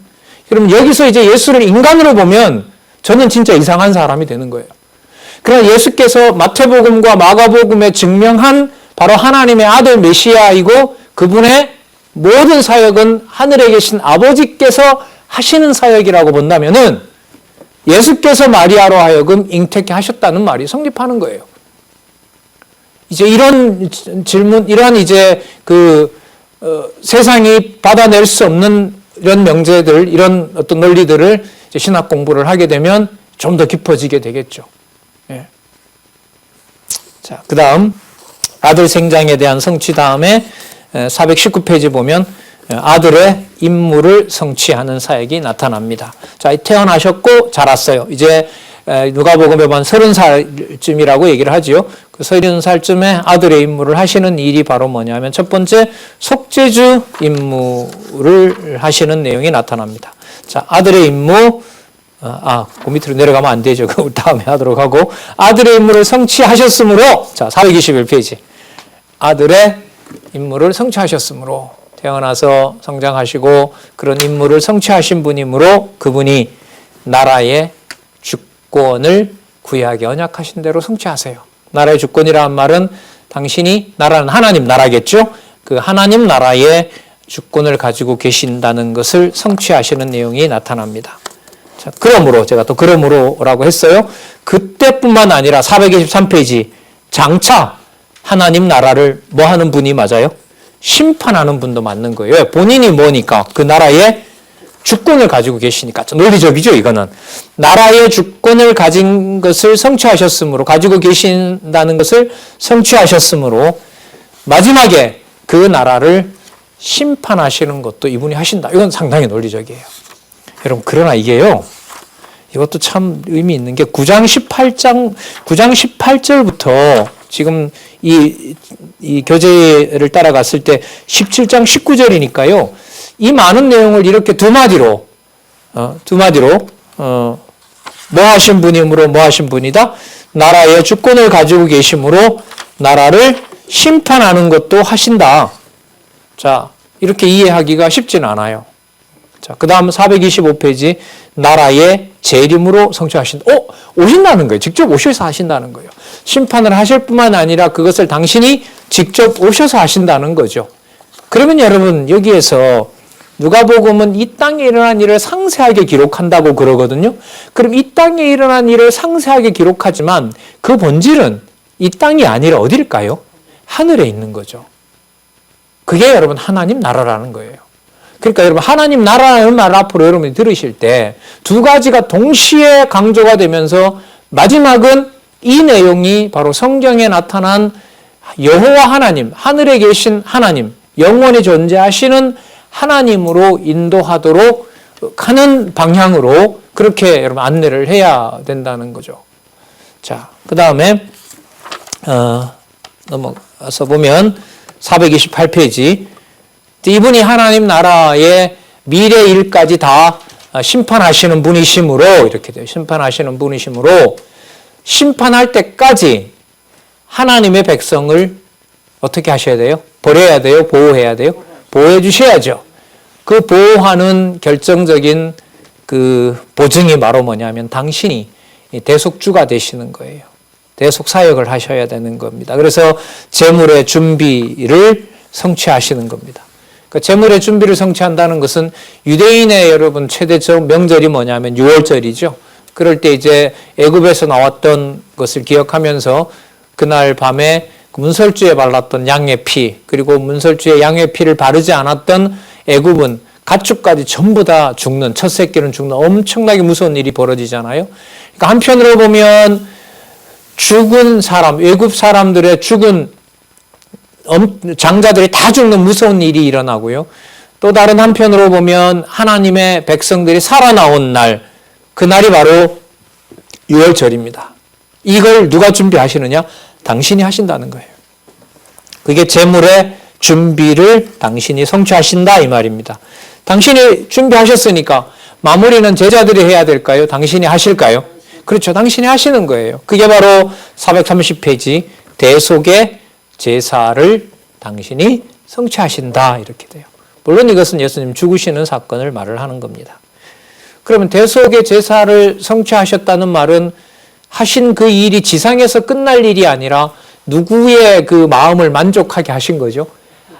그럼 여기서 이제 예수를 인간으로 보면 저는 진짜 이상한 사람이 되는 거예요. 그러나 예수께서 마태복음과 마가복음에 증명한 바로 하나님의 아들 메시아이고 그분의 모든 사역은 하늘에 계신 아버지께서 하시는 사역이라고 본다면은 예수께서 마리아로 하여금 잉태케 하셨다는 말이 성립하는 거예요. 이제 이런 질문, 이런 이제 세상이 받아낼 수 없는 이런 명제들, 이런 어떤 논리들을 이제 신학 공부를 하게 되면 좀 더 깊어지게 되겠죠. 예. 자, 그 다음 아들 생장에 대한 성취 다음에 419페이지 보면 아들의 임무를 성취하는 사역이 나타납니다. 자, 태어나셨고 자랐어요. 이제 누가복음에 보면 30살쯤이라고 얘기를 하지요. 그 30살쯤에 아들의 임무를 하시는 일이 바로 뭐냐면 첫 번째 속죄주 임무를 하시는 내용이 나타납니다. 자, 아들의 임무, 그 밑으로 내려가면 안 되죠. 그 다음에 하도록 하고 아들의 임무를 성취하셨으므로 자, 421페이지 아들의 임무를 성취하셨으므로 태어나서 성장하시고 그런 임무를 성취하신 분이므로 그분이 나라의 주권을 구약에 언약하신 대로 성취하세요. 나라의 주권이라는 말은 당신이 나라는 하나님 나라겠죠. 그 하나님 나라의 주권을 가지고 계신다는 것을 성취하시는 내용이 나타납니다. 자, 그러므로 제가 또 그러므로라고 했어요. 그때뿐만 아니라 423페이지 장차 하나님 나라를 뭐 하는 분이 맞아요? 심판하는 분도 맞는 거예요. 본인이 뭐니까 그 나라의 주권을 가지고 계시니까 논리적이죠. 이거는 나라의 주권을 가진 것을 성취하셨으므로 가지고 계신다는 것을 성취하셨으므로 마지막에 그 나라를 심판하시는 것도 이분이 하신다. 이건 상당히 논리적이에요. 여러분 그러나 이게요. 이것도 참 의미 있는 게 9장 18절부터 지금 이 교재를 따라갔을 때 17장 19절이니까요. 이 많은 내용을 이렇게 두 마디로 뭐 하신 분이므로 뭐 하신 분이다. 나라의 주권을 가지고 계심으로 나라를 심판하는 것도 하신다. 자, 이렇게 이해하기가 쉽진 않아요. 자, 그 다음 425페이지 나라의 재림으로 성취하신다. 오신다는 거예요. 직접 오셔서 하신다는 거예요. 심판을 하실 뿐만 아니라 그것을 당신이 직접 오셔서 하신다는 거죠. 그러면 여러분 여기에서 누가복음은 이 땅에 일어난 일을 상세하게 기록한다고 그러거든요. 그럼 이 땅에 일어난 일을 상세하게 기록하지만 그 본질은 이 땅이 아니라 어딜까요? 하늘에 있는 거죠. 그게 여러분 하나님 나라라는 거예요. 그러니까 여러분 하나님 나라라는 말 앞으로 여러분이 들으실 때 두 가지가 동시에 강조가 되면서 마지막은 이 내용이 바로 성경에 나타난 여호와 하나님, 하늘에 계신 하나님, 영원히 존재하시는 하나님으로 인도하도록 하는 방향으로 그렇게 여러분 안내를 해야 된다는 거죠. 자, 그 다음에 넘어가서 보면 428페이지 이분이 하나님 나라의 미래 일까지 다 심판하시는 분이시므로 이렇게 돼요. 심판하시는 분이시므로 심판할 때까지 하나님의 백성을 어떻게 하셔야 돼요? 버려야 돼요? 보호해야 돼요? 보호해 주셔야죠. 그 보호하는 결정적인 그 보증이 바로 뭐냐면 당신이 대속주가 되시는 거예요. 대속 사역을 하셔야 되는 겁니다. 그래서 제물의 준비를 성취하시는 겁니다. 그러니까 제물의 준비를 성취한다는 것은 유대인의 여러분 최대적 명절이 뭐냐면 6월절이죠. 그럴 때 이제 애굽에서 나왔던 것을 기억하면서 그날 밤에 문설주에 발랐던 양의 피, 그리고 문설주에 양의 피를 바르지 않았던 애굽은 가축까지 전부 다 죽는, 첫 새끼는 죽는 엄청나게 무서운 일이 벌어지잖아요. 그러니까 한편으로 보면 죽은 사람, 외국 사람들의 죽은 장자들이 다 죽는 무서운 일이 일어나고요. 또 다른 한편으로 보면 하나님의 백성들이 살아나온 날, 그날이 바로 6월절입니다. 이걸 누가 준비하시느냐? 당신이 하신다는 거예요. 그게 제물의 준비를 당신이 성취하신다 이 말입니다. 당신이 준비하셨으니까 마무리는 제자들이 해야 될까요? 당신이 하실까요? 그렇죠. 당신이 하시는 거예요. 그게 바로 430페이지 대속의 제사를 당신이 성취하신다 이렇게 돼요. 물론 이것은 예수님 죽으시는 사건을 말을 하는 겁니다. 그러면 대속의 제사를 성취하셨다는 말은 하신 그 일이 지상에서 끝날 일이 아니라 누구의 그 마음을 만족하게 하신 거죠?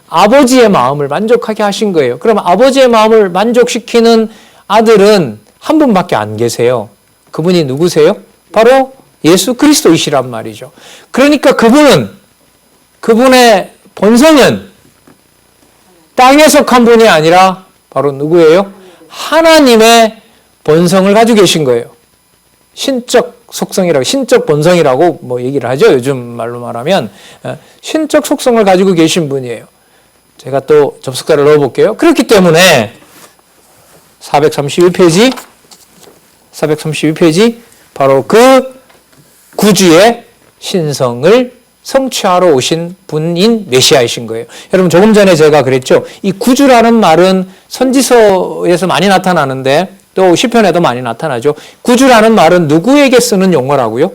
아버지의 마음을 만족하게 하신 거예요. 그럼 아버지의 마음을 만족시키는 아들은 한 분밖에 안 계세요. 그분이 누구세요? 바로 예수 그리스도이시란 말이죠. 그러니까 그분의 본성은 땅에 속한 분이 아니라 바로 누구예요? 하나님의 본성을 가지고 계신 거예요. 신적 속성이라고, 신적 본성이라고 뭐 얘기를 하죠. 요즘 말로 말하면 신적 속성을 가지고 계신 분이에요. 제가 또 접속사를 넣어볼게요. 그렇기 때문에 432페이지 바로 그 구주의 신성을 성취하러 오신 분인 메시아이신 거예요. 여러분 조금 전에 제가 그랬죠. 이 구주라는 말은 선지서에서 많이 나타나는데 또 시편에도 많이 나타나죠. 구주라는 말은 누구에게 쓰는 용어라고요?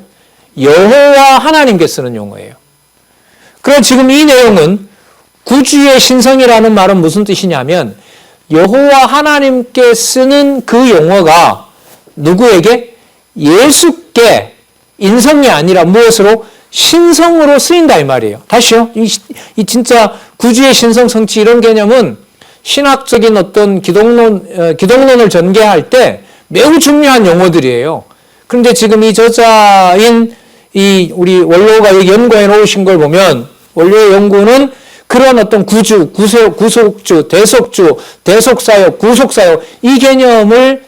여호와 하나님께 쓰는 용어예요. 그럼 지금 이 내용은 구주의 신성이라는 말은 무슨 뜻이냐면 여호와 하나님께 쓰는 그 용어가 누구에게? 예수께 인성이 아니라 무엇으로? 신성으로 쓰인다 이 말이에요. 다시요. 이 진짜 구주의 신성 성취 이런 개념은 신학적인 어떤 기독론을 전개할 때 매우 중요한 용어들이에요. 그런데 지금 이 저자인 우리 원로가 연구해 놓으신 걸 보면 원로의 연구는 그런 어떤 구주, 구속주, 대속주, 대속사역, 구속사역 이 개념을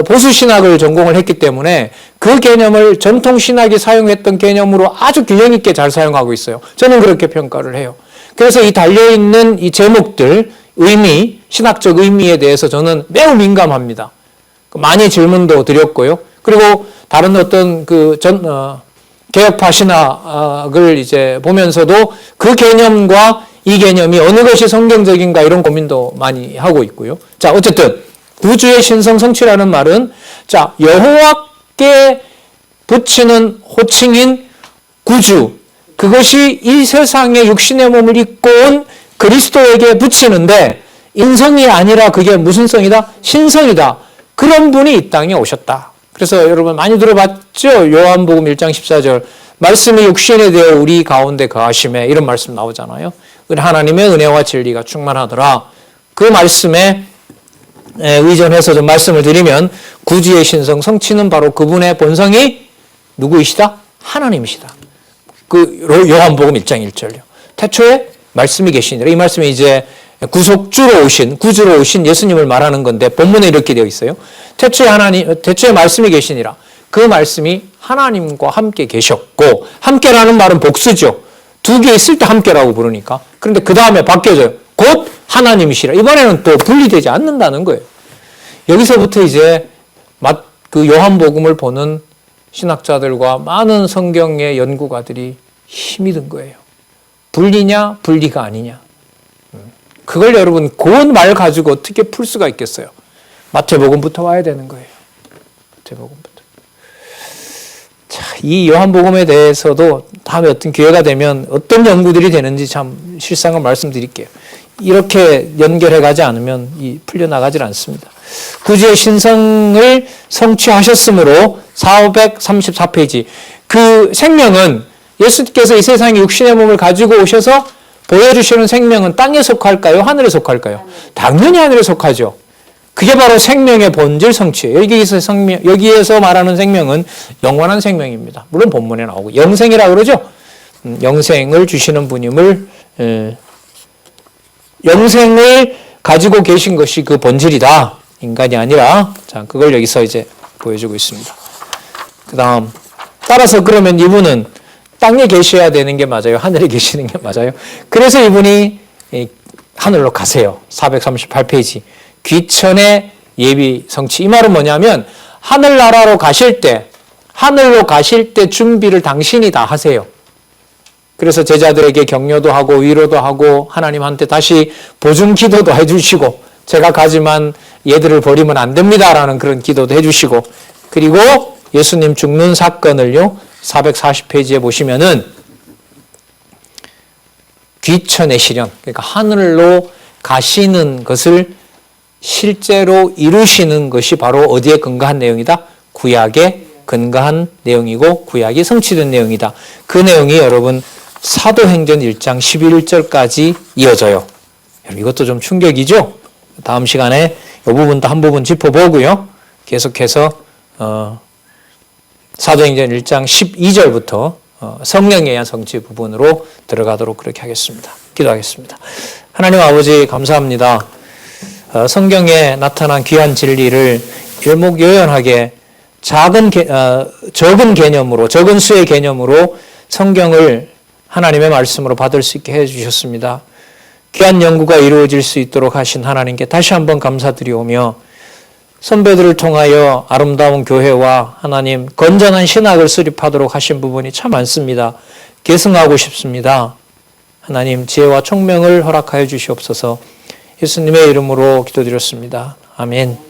보수신학을 전공을 했기 때문에 그 개념을 전통신학이 사용했던 개념으로 아주 균형 있게 잘 사용하고 있어요. 저는 그렇게 평가를 해요. 그래서 이 달려있는 이 제목들, 의미, 신학적 의미에 대해서 저는 매우 민감합니다. 많이 질문도 드렸고요. 그리고 다른 어떤 개혁파 신학을 이제 보면서도 그 개념과 이 개념이 어느 것이 성경적인가 이런 고민도 많이 하고 있고요. 자, 어쨌든 구주의 신성 성취라는 말은 자, 여호와께 붙이는 호칭인 구주, 그것이 이 세상에 육신의 몸을 입고 온 그리스도에게 붙이는데 인성이 아니라 그게 무슨 성이다? 신성이다. 그런 분이 이 땅에 오셨다. 그래서 여러분 많이 들어봤죠? 요한복음 1장 14절 말씀이 육신이 되어 우리 가운데 거하심에 이런 말씀 나오잖아요. 하나님의 은혜와 진리가 충만하더라. 그 말씀에 의존해서 좀 말씀을 드리면 구주의 신성 성취는 바로 그분의 본성이 누구이시다? 하나님이시다. 그 요한복음 1장 1절요. 태초에 말씀이 계시니라. 이 말씀이 이제 구속주로 오신, 구주로 오신 예수님을 말하는 건데 본문에 이렇게 되어 있어요. 태초에 말씀이 계시니라. 그 말씀이 하나님과 함께 계셨고, 함께라는 말은 복수죠. 두 개 있을 때 함께라고 부르니까. 그런데 그 다음에 바뀌어져요. 곧 하나님이시라. 이번에는 또 분리되지 않는다는 거예요. 여기서부터 이제 그 요한복음을 보는 신학자들과 많은 성경의 연구가들이 힘이 든 거예요. 분리냐, 분리가 아니냐. 그걸 여러분 그 말 가지고 어떻게 풀 수가 있겠어요? 마태복음부터 와야 되는 거예요. 마태복음부터. 자, 이 요한복음에 대해서도 다음에 어떤 기회가 되면 어떤 연구들이 되는지 참 실상을 말씀드릴게요. 이렇게 연결해 가지 않으면 풀려나가질 않습니다. 구주의 신성을 성취하셨으므로 434페이지. 그 생명은 예수께서 이 세상에 육신의 몸을 가지고 오셔서 보여주시는 생명은 땅에 속할까요? 하늘에 속할까요? 당연히 하늘에 속하죠. 그게 바로 생명의 본질 성취예요. 여기에서 말하는 생명은 영원한 생명입니다. 물론 본문에 나오고 영생이라고 그러죠. 영생을 주시는 분임을 영생을 가지고 계신 것이 그 본질이다. 인간이 아니라. 자, 그걸 여기서 이제 보여주고 있습니다. 그다음 따라서 그러면 이분은 땅에 계셔야 되는 게 맞아요? 하늘에 계시는 게 맞아요? 그래서 이분이 하늘로 가세요. 438페이지. 귀천의 예비 성취. 이 말은 뭐냐면 하늘나라로 가실 때, 하늘로 가실 때 준비를 당신이 다 하세요. 그래서 제자들에게 격려도 하고 위로도 하고 하나님한테 다시 보증 기도도 해주시고 제가 가지만 얘들을 버리면 안 됩니다라는 그런 기도도 해주시고 그리고 예수님 죽는 사건을요 440페이지에 보시면은 귀천의 실현, 그러니까 하늘로 가시는 것을 실제로 이루시는 것이 바로 어디에 근거한 내용이다? 구약에 근거한 내용이고 구약이 성취된 내용이다. 그 내용이 여러분 사도행전 1장 11절까지 이어져요. 여러분 이것도 좀 충격이죠? 다음 시간에 이 부분도 한 부분 짚어보고요. 계속해서 사도행전 1장 12절부터 성령에 의한 성취 부분으로 들어가도록 그렇게 하겠습니다. 기도하겠습니다. 하나님 아버지 감사합니다. 성경에 나타난 귀한 진리를 일목요연하게 적은 개념으로, 적은 수의 개념으로 성경을 하나님의 말씀으로 받을 수 있게 해주셨습니다. 귀한 연구가 이루어질 수 있도록 하신 하나님께 다시 한번 감사드리오며 선배들을 통하여 아름다운 교회와 하나님 건전한 신학을 수립하도록 하신 부분이 참 많습니다. 계승하고 싶습니다. 하나님 지혜와 총명을 허락하여 주시옵소서. 예수님의 이름으로 기도드렸습니다. 아멘.